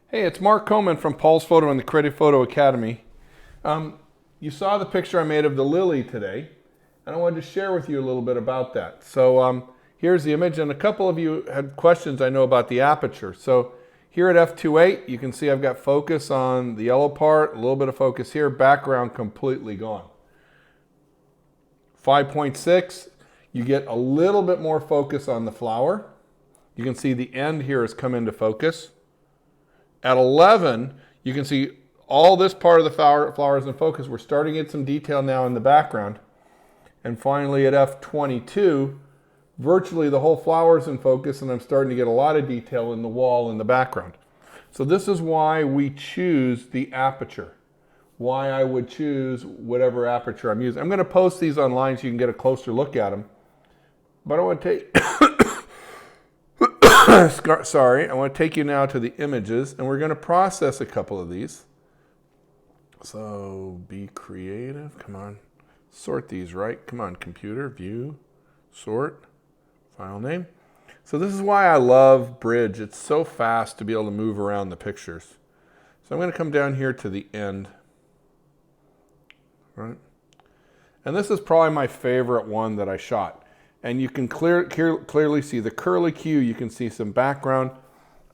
Hey, it's Mark Coman from Paul's Photo and the Creative Photo Academy. You saw the picture I made of the Lilly today, and I wanted to share with you a little bit about that. So here's the image, and a couple of you had questions I know about the aperture. So here at f2.8, you can see I've got focus on the yellow part, a little bit of focus here, background completely gone. 5.6, you get a little bit more focus on the flower. You can see the end here has come into focus. At 11, you can see all this part of the flower is in focus. We're starting to get some detail now in the background. And finally at f22, virtually the whole flower is in focus, and I'm starting to get a lot of detail in the wall in the background. So this is why we choose the aperture, why I would choose whatever aperture I'm using. I'm going to post these online so you can get a closer look at them. But I want to take... Sorry, I want to take you now to the images, and we're going to process a couple of these. So be creative. Come on. Sort these right. Come on, computer. View. Sort. File name. So this is why I love Bridge. It's so fast to be able to move around the pictures. So I'm going to come down here to the end. Right. And this is probably my favorite one that I shot. And you can clearly see the curly Q. You can see some background.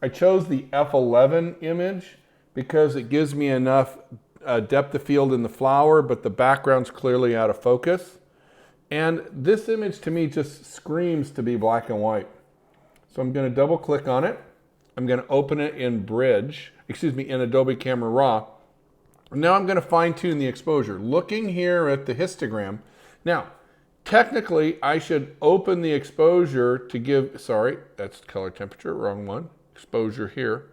I chose the F11 image because it gives me enough depth of field in the flower, but the background's clearly out of focus. And this image to me just screams to be black and white. So I'm going to double click on it. I'm going to open it in in Adobe Camera Raw. Now I'm going to fine tune the exposure. Looking here at the histogram. Now, technically, I should open the exposure to give, sorry, that's color temperature, wrong one, exposure here,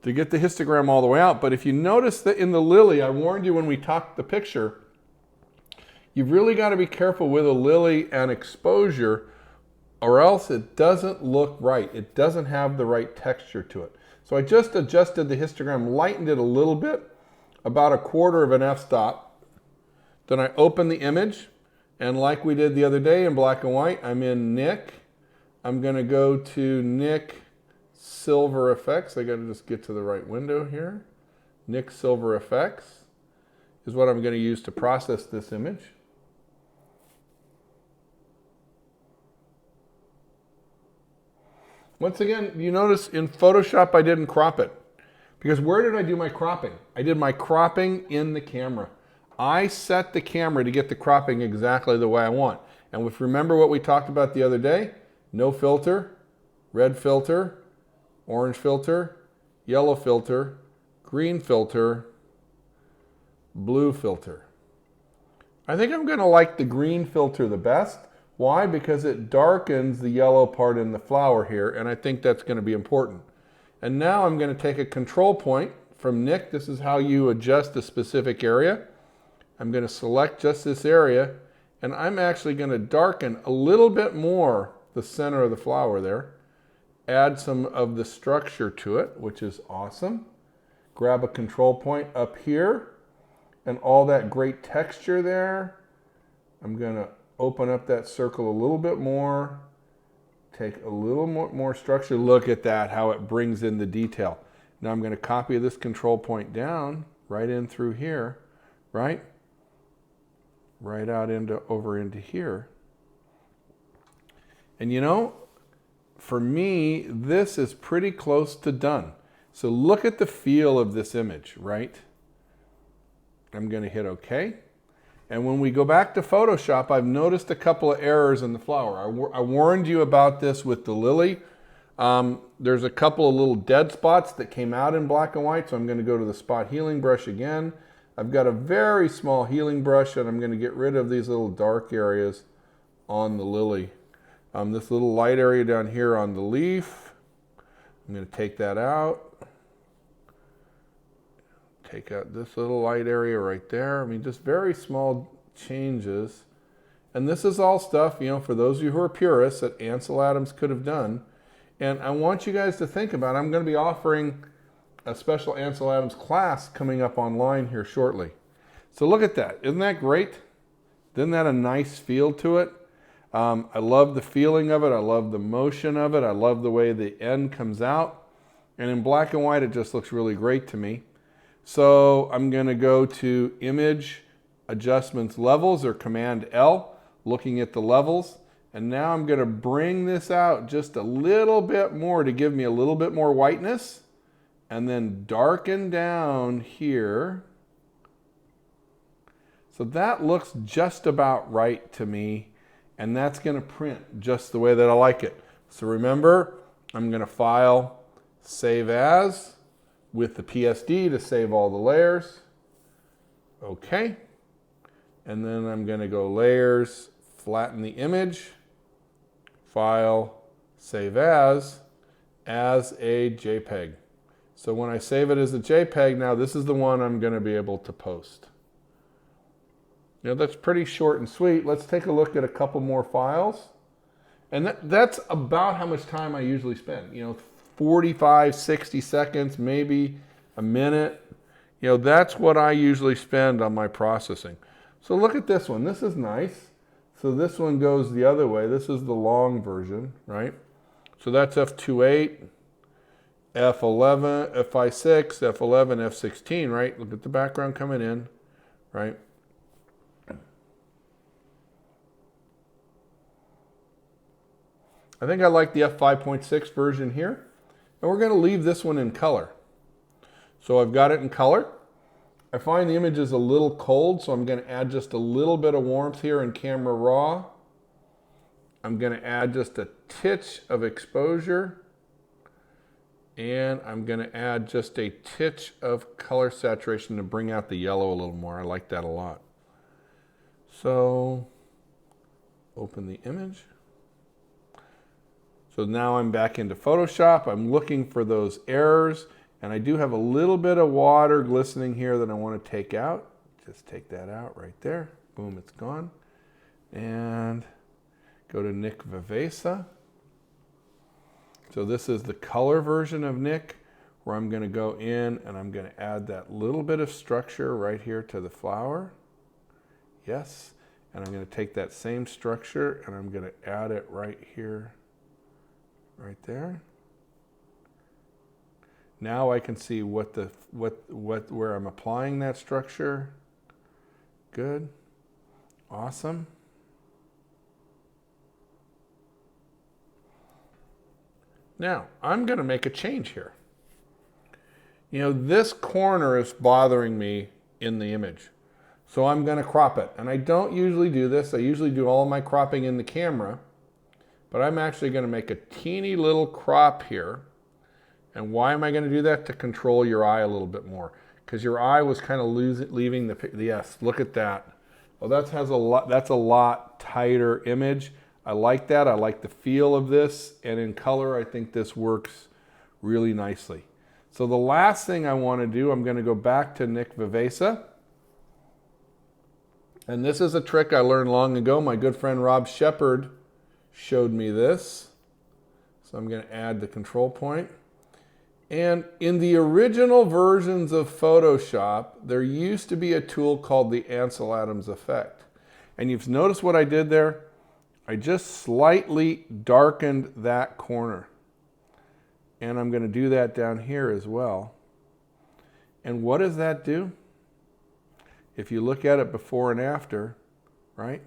to get the histogram all the way out. But if you notice that in the Lilly, I warned you when we talked the picture, you've really got to be careful with a Lilly and exposure, or else it doesn't look right. It doesn't have the right texture to it. So I just adjusted the histogram, lightened it a little bit, about 1/4 of an f-stop. Then I open the image. And like we did the other day in black and white, I'm in Nik. I'm going to go to Nik Silver Effects. I got to just get to the right window here. Nik Silver Effects is what I'm going to use to process this image. Once again, you notice in Photoshop I didn't crop it. Because where did I do my cropping? I did my cropping in the camera. I set the camera to get the cropping exactly the way I want. And if you remember what we talked about the other day, no filter, red filter, orange filter, yellow filter, green filter, blue filter. I think I'm going to like the green filter the best. Why? Because it darkens the yellow part in the flower here, and I think that's going to be important. And now I'm going to take a control point from Nik. This is how you adjust a specific area. I'm going to select just this area, and I'm actually going to darken a little bit more the center of the flower there. Add some of the structure to it, which is awesome. Grab a control point up here, and all that great texture there. I'm going to open up that circle a little bit more. Take a little more structure. Look at that, how it brings in the detail. Now I'm going to copy this control point down, right in through here, right? Right out over into here. And you know, for me, this is pretty close to done. So look at the feel of this image, right? I'm going to hit OK. And when we go back to Photoshop, I've noticed a couple of errors in the flower. I warned you about this with the Lilly. There's a couple of little dead spots that came out in black and white, so I'm going to go to the spot healing brush again. I've got a very small healing brush, and I'm going to get rid of these little dark areas on the Lilly. This little light area down here on the leaf, I'm going to take that out. Take out this little light area right there. I mean, just very small changes. And this is all stuff, you know, for those of you who are purists, that Ansel Adams could have done. And I want you guys to think about it. I'm going to be offering a special Ansel Adams class coming up online here shortly. So look at that. Isn't that great? Isn't that a nice feel to it? I love the feeling of it. I love the motion of it. I love the way the end comes out. And in black and white, it just looks really great to me. So I'm going to go to Image Adjustments Levels, or Command L, looking at the levels. And now I'm going to bring this out just a little bit more to give me a little bit more whiteness. And then darken down here. So that looks just about right to me. And that's going to print just the way that I like it. So remember, I'm going to File, Save As, with the PSD to save all the layers. Okay. And then I'm going to go Layers, flatten the image, File, Save As a JPEG. So when I save it as a JPEG, now this is the one I'm going to be able to post. You know, that's pretty short and sweet. Let's take a look at a couple more files. And that's about how much time I usually spend. You know, 45, 60 seconds, maybe a minute. You know, that's what I usually spend on my processing. So look at this one. This is nice. So this one goes the other way. This is the long version, right? So that's F28, F11, F56, F11, F16, right? Look at the background coming in, right? I think I like the F5.6 version here. And we're going to leave this one in color. So I've got it in color. I find the image is a little cold, so I'm going to add just a little bit of warmth here in Camera Raw. I'm going to add just a titch of exposure. And I'm going to add just a titch of color saturation to bring out the yellow a little more. I like that a lot. So open the image. So now I'm back into Photoshop. I'm looking for those errors, and I do have a little bit of water glistening here that I want to take out. Just take that out right there. Boom, it's gone. And go to Nick Vivesa. So this is the color version of Nick, where I'm going to go in and I'm going to add that little bit of structure right here to the flower. Yes. And I'm going to take that same structure and I'm going to add it right here. Right there. Now I can see where I'm applying that structure. Good. Awesome. Now, I'm going to make a change here. You know, this corner is bothering me in the image. So I'm going to crop it. And I don't usually do this. I usually do all of my cropping in the camera. But I'm actually going to make a teeny little crop here. And why am I going to do that? To control your eye a little bit more. Because your eye was kind of leaving the, yes, look at that. Well, that's a lot tighter image. I like that. I like the feel of this. And in color, I think this works really nicely. So the last thing I want to do, I'm going to go back to Nick Vivesa. And this is a trick I learned long ago. My good friend Rob Shepard showed me this. So I'm going to add the control point. And in the original versions of Photoshop, there used to be a tool called the Ansel Adams effect. And you've noticed what I did there? I just slightly darkened that corner. And I'm going to do that down here as well. And what does that do? If you look at it before and after, right?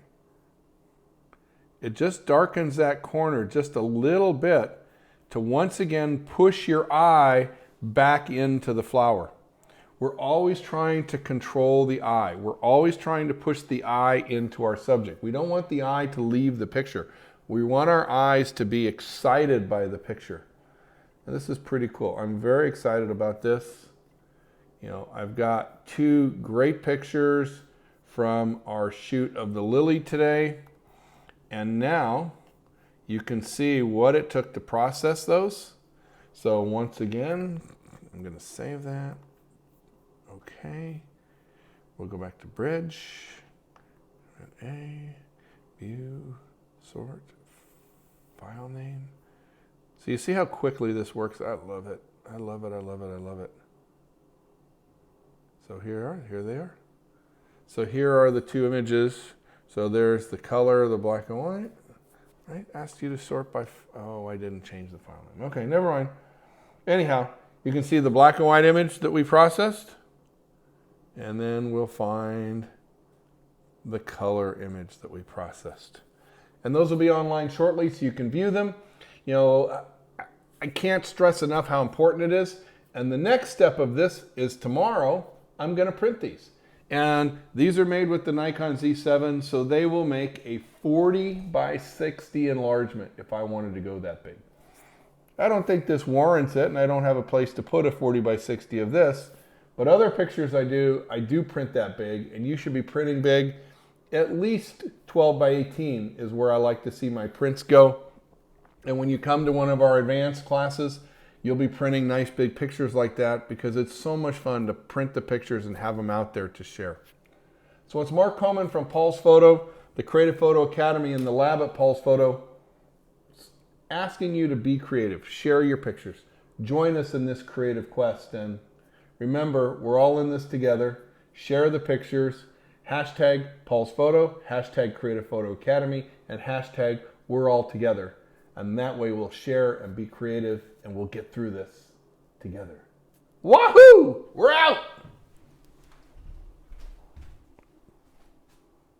It just darkens that corner just a little bit to once again push your eye back into the flower. We're always trying to control the eye. We're always trying to push the eye into our subject. We don't want the eye to leave the picture. We want our eyes to be excited by the picture. And this is pretty cool. I'm very excited about this. You know, I've got two great pictures from our shoot of the Lilly today. And now you can see what it took to process those. So once again, I'm going to save that. Okay. We'll go back to Bridge. A, View, Sort, File Name. So you see how quickly this works? I love it. I love it. I love it. I love it. So here they are. So here are the two images. So there's the color, the black and white. Right? Asked you to sort by, oh, I didn't change the file name. Okay, never mind. Anyhow, You can see the black and white image that we processed. And then we'll find the color image that we processed. And those will be online shortly so you can view them. You know, I can't stress enough how important it is. And the next step of this is tomorrow, I'm going to print these. And these are made with the Nikon Z7, so they will make a 40 by 60 enlargement if I wanted to go that big. I don't think this warrants it, and I don't have a place to put a 40 by 60 of this. But other pictures I do print that big, and you should be printing big. At least 12 by 18 is where I like to see my prints go. And when you come to one of our advanced classes, you'll be printing nice big pictures like that because it's so much fun to print the pictures and have them out there to share. So it's Mark Coleman from Paul's Photo, the Creative Photo Academy, and the lab at Paul's Photo, asking you to be creative, share your pictures, join us in this creative quest, and remember, we're all in this together. Share the pictures, hashtag Paul's Photo, hashtag Creative Photo Academy, and hashtag we're all together. And that way we'll share and be creative and we'll get through this together. Wahoo! We're out!